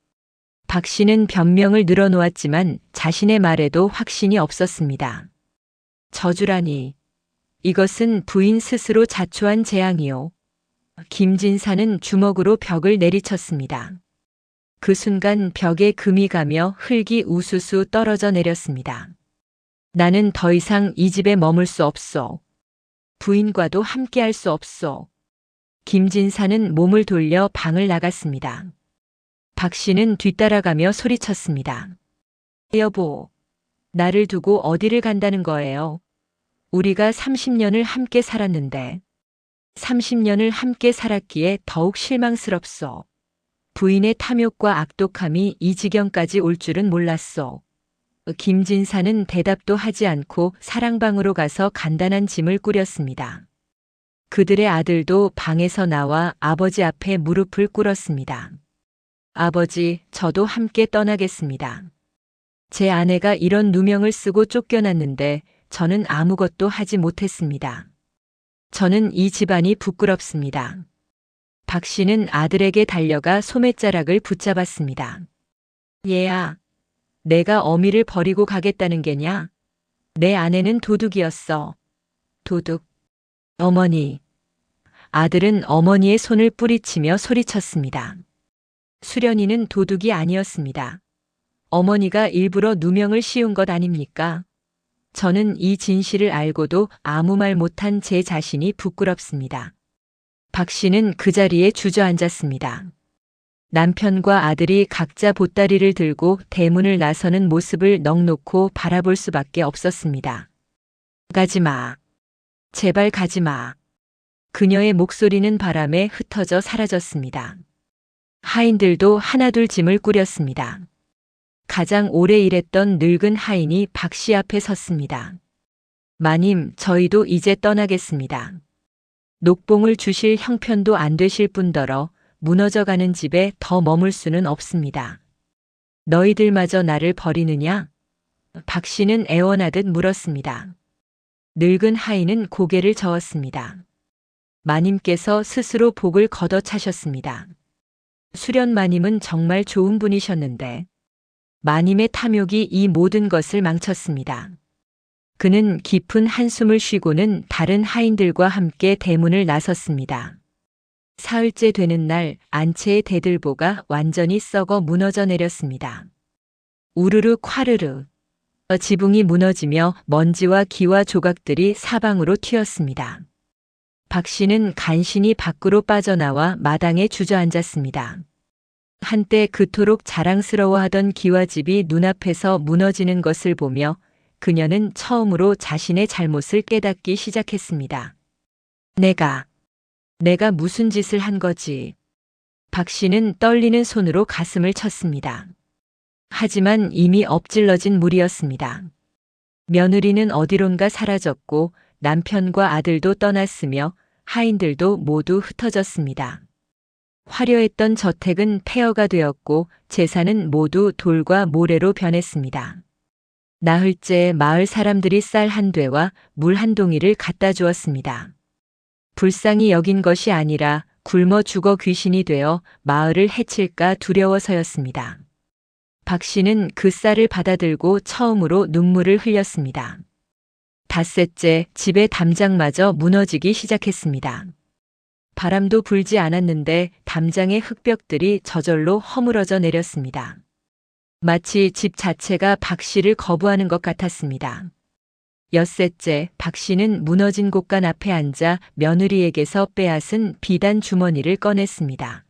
박 씨는 변명을 늘어놓았지만 자신의 말에도 확신이 없었습니다. 저주라니. 이것은 부인 스스로 자초한 재앙이요. 김진사는 주먹으로 벽을 내리쳤습니다. 그 순간 벽에 금이 가며 흙이 우수수 떨어져 내렸습니다. 나는 더 이상 이 집에 머물 수 없소. 부인과도 함께할 수 없소. 김진사는 몸을 돌려 방을 나갔습니다. 박 씨는 뒤따라가며 소리쳤습니다. 여보, 나를 두고 어디를 간다는 거예요? 우리가 30년을 함께 살았는데. 30년을 함께 살았기에 더욱 실망스럽소. 부인의 탐욕과 악독함이 이 지경까지 올 줄은 몰랐소. 김진사는 대답도 하지 않고 사랑방으로 가서 간단한 짐을 꾸렸습니다. 그들의 아들도 방에서 나와 아버지 앞에 무릎을 꿇었습니다. 아버지, 저도 함께 떠나겠습니다. 제 아내가 이런 누명을 쓰고 쫓겨났는데 저는 아무것도 하지 못했습니다. 저는 이 집안이 부끄럽습니다. 박 씨는 아들에게 달려가 소매자락을 붙잡았습니다. 얘야, 내가 어미를 버리고 가겠다는 게냐? 내 아내는 도둑이었어. 도둑. 어머니. 아들은 어머니의 손을 뿌리치며 소리쳤습니다. 수련이는 도둑이 아니었습니다. 어머니가 일부러 누명을 씌운 것 아닙니까? 저는 이 진실을 알고도 아무 말 못한 제 자신이 부끄럽습니다. 박 씨는 그 자리에 주저앉았습니다. 남편과 아들이 각자 보따리를 들고 대문을 나서는 모습을 넋놓고 바라볼 수밖에 없었습니다. 가지 마. 제발 가지 마. 그녀의 목소리는 바람에 흩어져 사라졌습니다. 하인들도 하나둘 짐을 꾸렸습니다. 가장 오래 일했던 늙은 하인이 박 씨 앞에 섰습니다. 마님, 저희도 이제 떠나겠습니다. 녹봉을 주실 형편도 안 되실 뿐더러 무너져가는 집에 더 머물 수는 없습니다. 너희들마저 나를 버리느냐? 박 씨는 애원하듯 물었습니다. 늙은 하인은 고개를 저었습니다. 마님께서 스스로 복을 걷어차셨습니다. 수련 마님은 정말 좋은 분이셨는데 마님의 탐욕이 이 모든 것을 망쳤습니다. 그는 깊은 한숨을 쉬고는 다른 하인들과 함께 대문을 나섰습니다. 사흘째 되는 날 안채의 대들보가 완전히 썩어 무너져 내렸습니다. 우르르 콰르르. 지붕이 무너지며 먼지와 기와 조각들이 사방으로 튀었습니다. 박 씨는 간신히 밖으로 빠져나와 마당에 주저앉았습니다. 한때 그토록 자랑스러워하던 기와집이 눈앞에서 무너지는 것을 보며 그녀는 처음으로 자신의 잘못을 깨닫기 시작했습니다. 내가 무슨 짓을 한 거지? 박 씨는 떨리는 손으로 가슴을 쳤습니다. 하지만 이미 엎질러진 물이었습니다. 며느리는 어디론가 사라졌고 남편과 아들도 떠났으며 하인들도 모두 흩어졌습니다. 화려했던 저택은 폐허가 되었고 재산은 모두 돌과 모래로 변했습니다. 나흘째 마을 사람들이 쌀 한 되와 물 한 동이를 갖다 주었습니다. 불쌍히 여긴 것이 아니라 굶어 죽어 귀신이 되어 마을을 해칠까 두려워서였습니다. 박 씨는 그 쌀을 받아들고 처음으로 눈물을 흘렸습니다. 닷새째 집의 담장마저 무너지기 시작했습니다. 바람도 불지 않았는데 담장의 흙벽들이 저절로 허물어져 내렸습니다. 마치 집 자체가 박 씨를 거부하는 것 같았습니다. 엿새째 박 씨는 무너진 곳간 앞에 앉아 며느리에게서 빼앗은 비단 주머니를 꺼냈습니다.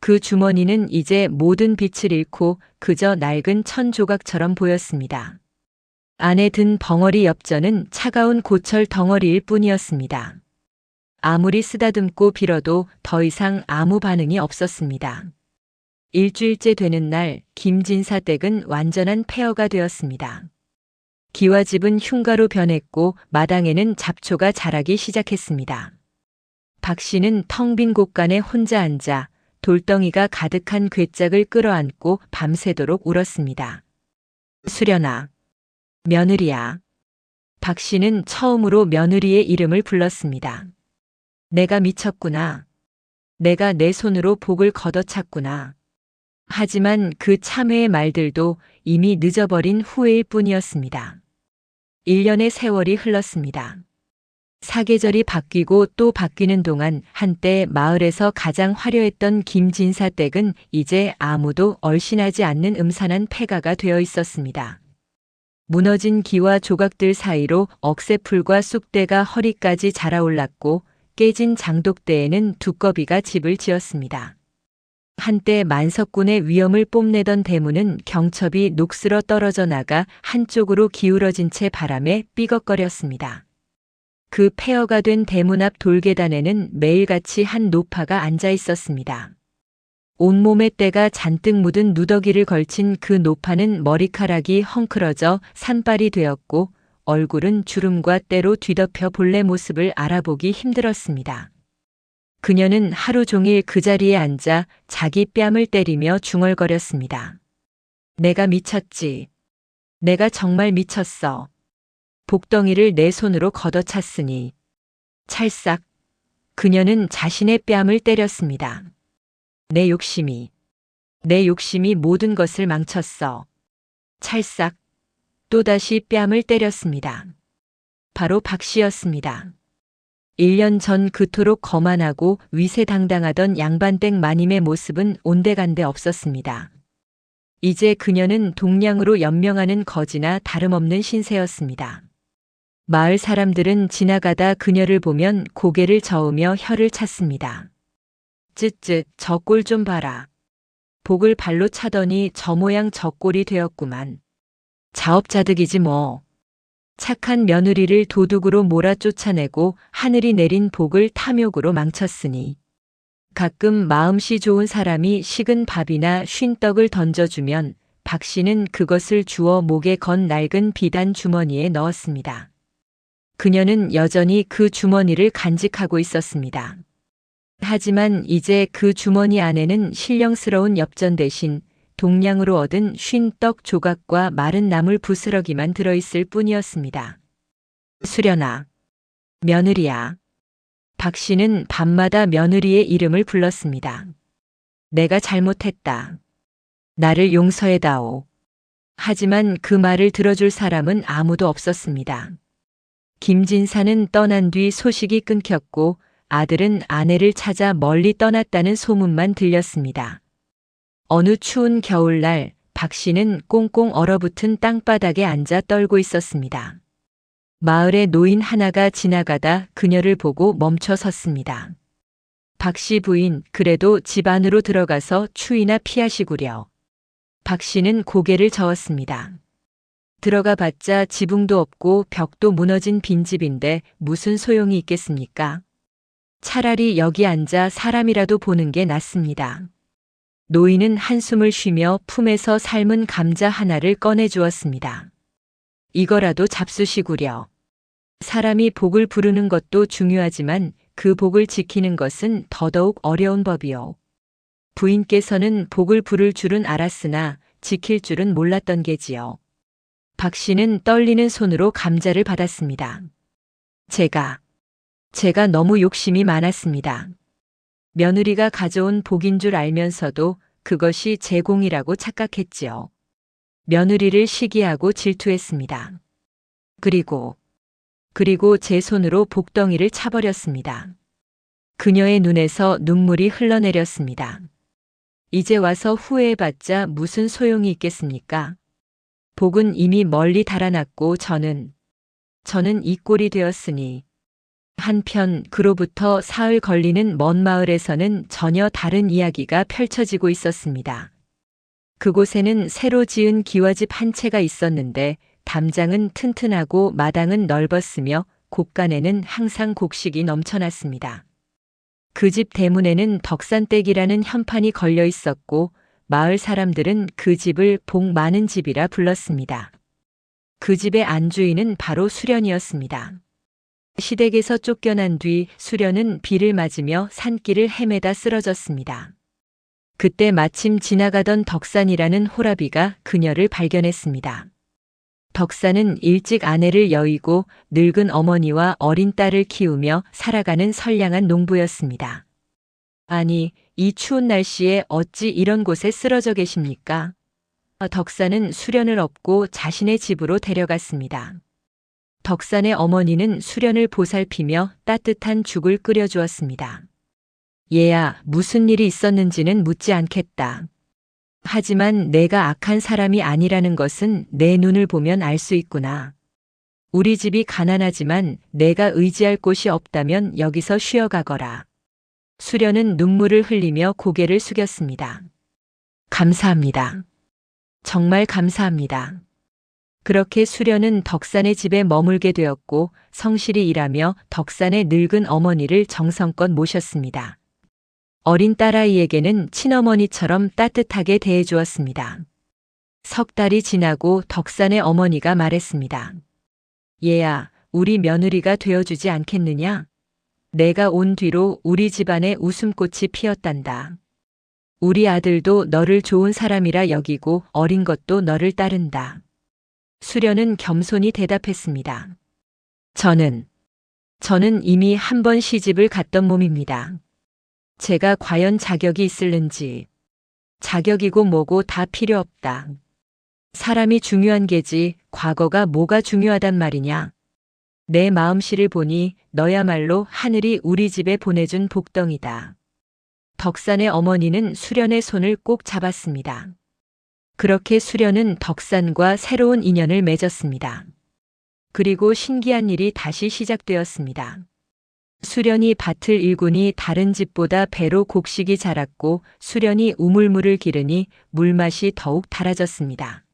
그 주머니는 이제 모든 빛을 잃고 그저 낡은 천 조각처럼 보였습니다. 안에 든 벙어리 엽전은 차가운 고철 덩어리일 뿐이었습니다. 아무리 쓰다듬고 빌어도 더 이상 아무 반응이 없었습니다. 일주일째 되는 날 김진사 댁은 완전한 폐허가 되었습니다. 기와집은 흉가로 변했고 마당에는 잡초가 자라기 시작했습니다. 박 씨는 텅 빈 곳간에 혼자 앉아 돌덩이가 가득한 괴짝을 끌어안고 밤새도록 울었습니다. 수련아, 며느리야. 박 씨는 처음으로 며느리의 이름을 불렀습니다. 내가 미쳤구나. 내가 내 손으로 복을 걷어찼구나. 하지만 그 참회의 말들도 이미 늦어버린 후회일 뿐이었습니다. 1년의 세월이 흘렀습니다. 사계절이 바뀌고 또 바뀌는 동안 한때 마을에서 가장 화려했던 김진사 댁은 이제 아무도 얼씬하지 않는 음산한 폐가가 되어 있었습니다. 무너진 기와 조각들 사이로 억새풀과 쑥대가 허리까지 자라올랐고 깨진 장독대에는 두꺼비가 집을 지었습니다. 한때 만석군의 위엄을 뽐내던 대문은 경첩이 녹슬어 떨어져 나가 한쪽으로 기울어진 채 바람에 삐걱거렸습니다. 그 폐허가 된 대문 앞 돌계단에는 매일같이 한 노파가 앉아 있었습니다. 온몸에 때가 잔뜩 묻은 누더기를 걸친 그 노파는 머리카락이 헝클어져 산발이 되었고 얼굴은 주름과 때로 뒤덮여 본래 모습을 알아보기 힘들었습니다. 그녀는 하루 종일 그 자리에 앉아 자기 뺨을 때리며 중얼거렸습니다. 내가 미쳤지. 내가 정말 미쳤어. 복덩이를 내 손으로 걷어찼으니. 찰싹. 그녀는 자신의 뺨을 때렸습니다. 내 욕심이 모든 것을 망쳤어. 찰싹. 또다시 뺨을 때렸습니다. 바로 박 씨였습니다. 1년 전 그토록 거만하고 위세당당하던 양반댁 마님의 모습은 온데간데 없었습니다. 이제 그녀는 동량으로 연명하는 거지나 다름없는 신세였습니다. 마을 사람들은 지나가다 그녀를 보면 고개를 저으며 혀를 찼습니다. 쯧쯧, 저 꼴 좀 봐라. 복을 발로 차더니 저 모양 저 꼴이 되었구만. 자업자득이지 뭐. 착한 며느리를 도둑으로 몰아 쫓아내고 하늘이 내린 복을 탐욕으로 망쳤으니. 가끔 마음씨 좋은 사람이 식은 밥이나 쉰 떡을 던져주면 박 씨는 그것을 주워 목에 건 낡은 비단 주머니에 넣었습니다. 그녀는 여전히 그 주머니를 간직하고 있었습니다. 하지만 이제 그 주머니 안에는 신령스러운 엽전 대신 동량으로 얻은 쉰 떡 조각과 마른 나물 부스러기만 들어있을 뿐이었습니다. 수련아, 며느리야. 박 씨는 밤마다 며느리의 이름을 불렀습니다. 내가 잘못했다. 나를 용서해다오. 하지만 그 말을 들어줄 사람은 아무도 없었습니다. 김진사는 떠난 뒤 소식이 끊겼고 아들은 아내를 찾아 멀리 떠났다는 소문만 들렸습니다. 어느 추운 겨울날 박 씨는 꽁꽁 얼어붙은 땅바닥에 앉아 떨고 있었습니다. 마을의 노인 하나가 지나가다 그녀를 보고 멈춰 섰습니다. 박 씨 부인, 그래도 집 안으로 들어가서 추위나 피하시구려. 박 씨는 고개를 저었습니다. 들어가 봤자 지붕도 없고 벽도 무너진 빈집인데 무슨 소용이 있겠습니까? 차라리 여기 앉아 사람이라도 보는 게 낫습니다. 노인은 한숨을 쉬며 품에서 삶은 감자 하나를 꺼내 주었습니다. 이거라도 잡수시구려. 사람이 복을 부르는 것도 중요하지만 그 복을 지키는 것은 더더욱 어려운 법이요. 부인께서는 복을 부를 줄은 알았으나 지킬 줄은 몰랐던 게지요. 박 씨는 떨리는 손으로 감자를 받았습니다. 제가 너무 욕심이 많았습니다. 며느리가 가져온 복인 줄 알면서도 그것이 제 공이라고 착각했지요. 며느리를 시기하고 질투했습니다. 그리고 제 손으로 복덩이를 차버렸습니다. 그녀의 눈에서 눈물이 흘러내렸습니다. 이제 와서 후회해봤자 무슨 소용이 있겠습니까? 복은 이미 멀리 달아났고 저는 이 꼴이 되었으니. 한편 그로부터 사흘 걸리는 먼 마을에서는 전혀 다른 이야기가 펼쳐지고 있었습니다. 그곳에는 새로 지은 기와집 한 채가 있었는데 담장은 튼튼하고 마당은 넓었으며 곳간에는 항상 곡식이 넘쳐났습니다. 그 집 대문에는 덕산댁이라는 현판이 걸려 있었고 마을 사람들은 그 집을 복 많은 집이라 불렀습니다. 그 집의 안주인은 바로 수련이었습니다. 시댁에서 쫓겨난 뒤 수련은 비를 맞으며 산길을 헤매다 쓰러졌습니다. 그때 마침 지나가던 덕산이라는 호라비가 그녀를 발견했습니다. 덕산은 일찍 아내를 여의고 늙은 어머니와 어린 딸을 키우며 살아가는 선량한 농부였습니다. 아니, 이 추운 날씨에 어찌 이런 곳에 쓰러져 계십니까? 덕산은 수련을 업고 자신의 집으로 데려갔습니다. 덕산의 어머니는 수련을 보살피며 따뜻한 죽을 끓여주었습니다. 얘야, 무슨 일이 있었는지는 묻지 않겠다. 하지만 내가 악한 사람이 아니라는 것은 내 눈을 보면 알 수 있구나. 우리 집이 가난하지만 내가 의지할 곳이 없다면 여기서 쉬어가거라. 수련은 눈물을 흘리며 고개를 숙였습니다. 감사합니다. 정말 감사합니다. 그렇게 수련은 덕산의 집에 머물게 되었고 성실히 일하며 덕산의 늙은 어머니를 정성껏 모셨습니다. 어린 딸아이에게는 친어머니처럼 따뜻하게 대해주었습니다. 석 달이 지나고 덕산의 어머니가 말했습니다. 얘야, 우리 며느리가 되어주지 않겠느냐? 내가 온 뒤로 우리 집안에 웃음꽃이 피었단다. 우리 아들도 너를 좋은 사람이라 여기고 어린 것도 너를 따른다. 수련은 겸손히 대답했습니다. 저는 이미 한 번 시집을 갔던 몸입니다. 제가 과연 자격이 있을는지. 자격이고 뭐고 다 필요 없다. 사람이 중요한 게지 과거가 뭐가 중요하단 말이냐. 내 마음씨를 보니 너야말로 하늘이 우리 집에 보내준 복덩이다. 덕산의 어머니는 수련의 손을 꼭 잡았습니다. 그렇게 수련은 덕산과 새로운 인연을 맺었습니다. 그리고 신기한 일이 다시 시작되었습니다. 수련이 밭을 일구니 다른 집보다 배로 곡식이 자랐고 수련이 우물물을 기르니 물맛이 더욱 달아졌습니다.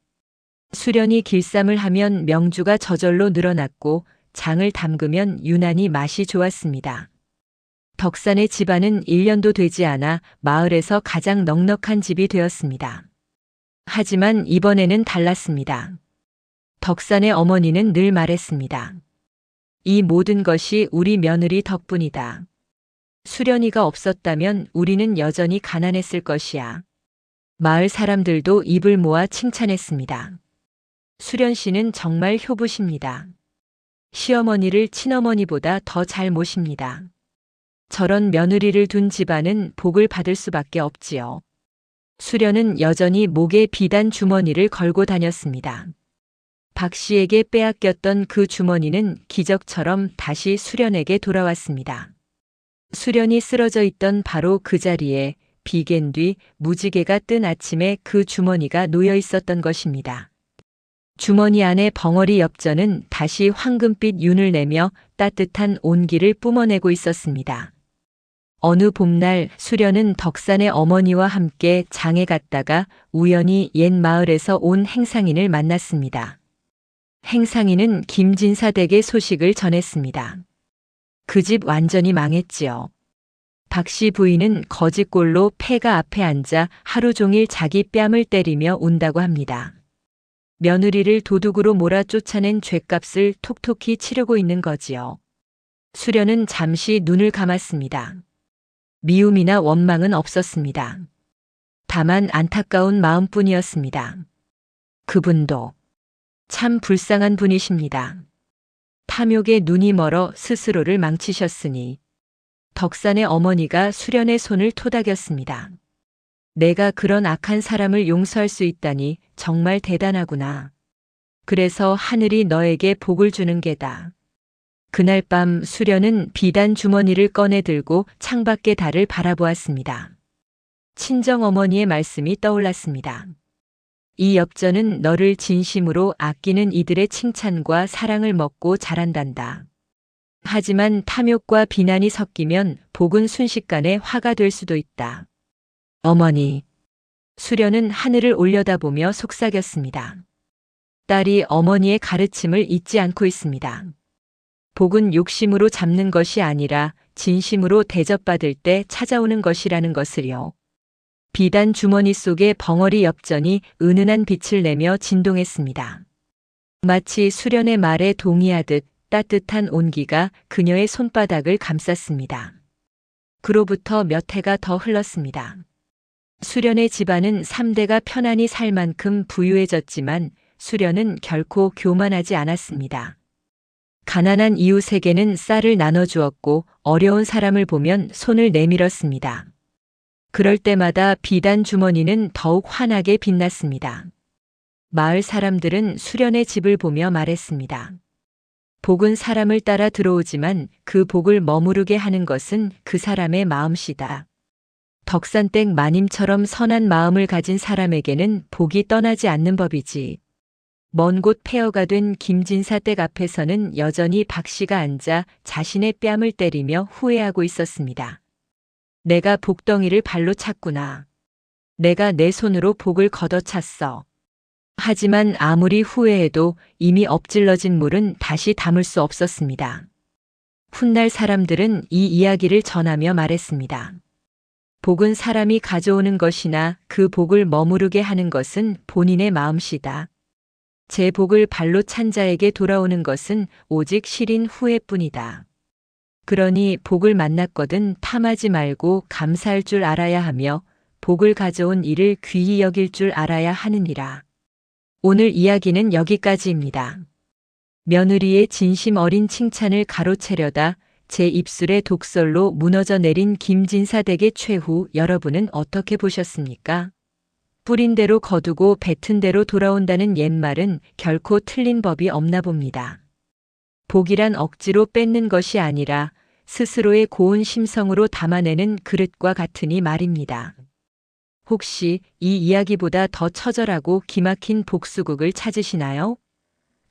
수련이 길쌈을 하면 명주가 저절로 늘어났고 장을 담그면 유난히 맛이 좋았습니다. 덕산의 집안은 1년도 되지 않아 마을에서 가장 넉넉한 집이 되었습니다. 하지만 이번에는 달랐습니다. 덕산의 어머니는 늘 말했습니다. 이 모든 것이 우리 며느리 덕분이다. 수련이가 없었다면 우리는 여전히 가난했을 것이야. 마을 사람들도 입을 모아 칭찬했습니다. 수련 씨는 정말 효부십니다. 시어머니를 친어머니보다 더 잘 모십니다. 저런 며느리를 둔 집안은 복을 받을 수밖에 없지요. 수련은 여전히 목에 비단 주머니를 걸고 다녔습니다. 박 씨에게 빼앗겼던 그 주머니는 기적처럼 다시 수련에게 돌아왔습니다. 수련이 쓰러져 있던 바로 그 자리에 비갠 뒤 무지개가 뜬 아침에 그 주머니가 놓여 있었던 것입니다. 주머니 안에 벙어리 엽전은 다시 황금빛 윤을 내며 따뜻한 온기를 뿜어내고 있었습니다. 어느 봄날 수련은 덕산의 어머니와 함께 장에 갔다가 우연히 옛 마을에서 온 행상인을 만났습니다. 행상인은 김진사 댁의 소식을 전했습니다. 그 집 완전히 망했지요. 박 씨 부인은 거짓골로 폐가 앞에 앉아 하루 종일 자기 뺨을 때리며 운다고 합니다. 며느리를 도둑으로 몰아 쫓아낸 죗값을 톡톡히 치르고 있는 거지요. 수련은 잠시 눈을 감았습니다. 미움이나 원망은 없었습니다. 다만 안타까운 마음뿐이었습니다. 그분도 참 불쌍한 분이십니다. 탐욕에 눈이 멀어 스스로를 망치셨으니. 덕산의 어머니가 수련의 손을 토닥였습니다. 내가 그런 악한 사람을 용서할 수 있다니 정말 대단하구나. 그래서 하늘이 너에게 복을 주는 게다. 그날 밤 수련은 비단 주머니를 꺼내 들고 창밖의 달을 바라보았습니다. 친정어머니의 말씀이 떠올랐습니다. 이 엽전은 너를 진심으로 아끼는 이들의 칭찬과 사랑을 먹고 자란단다. 하지만 탐욕과 비난이 섞이면 복은 순식간에 화가 될 수도 있다. 어머니. 수련은 하늘을 올려다보며 속삭였습니다. 딸이 어머니의 가르침을 잊지 않고 있습니다. 복은 욕심으로 잡는 것이 아니라 진심으로 대접받을 때 찾아오는 것이라는 것을요. 비단 주머니 속의 벙어리 엽전이 은은한 빛을 내며 진동했습니다. 마치 수련의 말에 동의하듯 따뜻한 온기가 그녀의 손바닥을 감쌌습니다. 그로부터 몇 해가 더 흘렀습니다. 수련의 집안은 3대가 편안히 살 만큼 부유해졌지만 수련은 결코 교만하지 않았습니다. 가난한 이웃에게는 쌀을 나눠주었고 어려운 사람을 보면 손을 내밀었습니다. 그럴 때마다 비단 주머니는 더욱 환하게 빛났습니다. 마을 사람들은 수련의 집을 보며 말했습니다. 복은 사람을 따라 들어오지만 그 복을 머무르게 하는 것은 그 사람의 마음씨다. 덕산댁 마님처럼 선한 마음을 가진 사람에게는 복이 떠나지 않는 법이지. 먼 곳 폐허가 된 김진사 댁 앞에서는 여전히 박 씨가 앉아 자신의 뺨을 때리며 후회하고 있었습니다. 내가 복덩이를 발로 찼구나. 내가 내 손으로 복을 걷어찼어. 하지만 아무리 후회해도 이미 엎질러진 물은 다시 담을 수 없었습니다. 훗날 사람들은 이 이야기를 전하며 말했습니다. 복은 사람이 가져오는 것이나 그 복을 머무르게 하는 것은 본인의 마음씨다. 제 복을 발로 찬 자에게 돌아오는 것은 오직 시린 후회뿐이다. 그러니 복을 만났거든 탐하지 말고 감사할 줄 알아야 하며 복을 가져온 이를 귀히 여길 줄 알아야 하느니라. 오늘 이야기는 여기까지입니다. 며느리의 진심 어린 칭찬을 가로채려다 제 입술에 독설로 무너져 내린 김진사 댁의 최후, 여러분은 어떻게 보셨습니까? 뿌린 대로 거두고 뱉은 대로 돌아온다는 옛말은 결코 틀린 법이 없나 봅니다. 복이란 억지로 뺏는 것이 아니라 스스로의 고운 심성으로 담아내는 그릇과 같으니 말입니다. 혹시 이 이야기보다 더 처절하고 기막힌 복수극을 찾으시나요?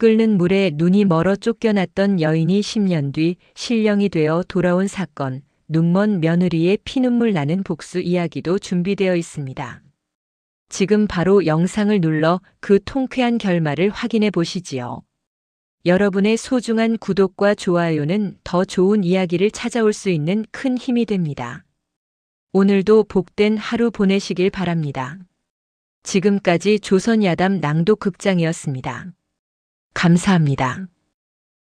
끓는 물에 눈이 멀어 쫓겨났던 여인이 10년 뒤 신령이 되어 돌아온 사건, 눈먼 며느리의 피눈물 나는 복수 이야기도 준비되어 있습니다. 지금 바로 영상을 눌러 그 통쾌한 결말을 확인해 보시지요. 여러분의 소중한 구독과 좋아요는 더 좋은 이야기를 찾아올 수 있는 큰 힘이 됩니다. 오늘도 복된 하루 보내시길 바랍니다. 지금까지 조선야담 낭독극장이었습니다. 감사합니다.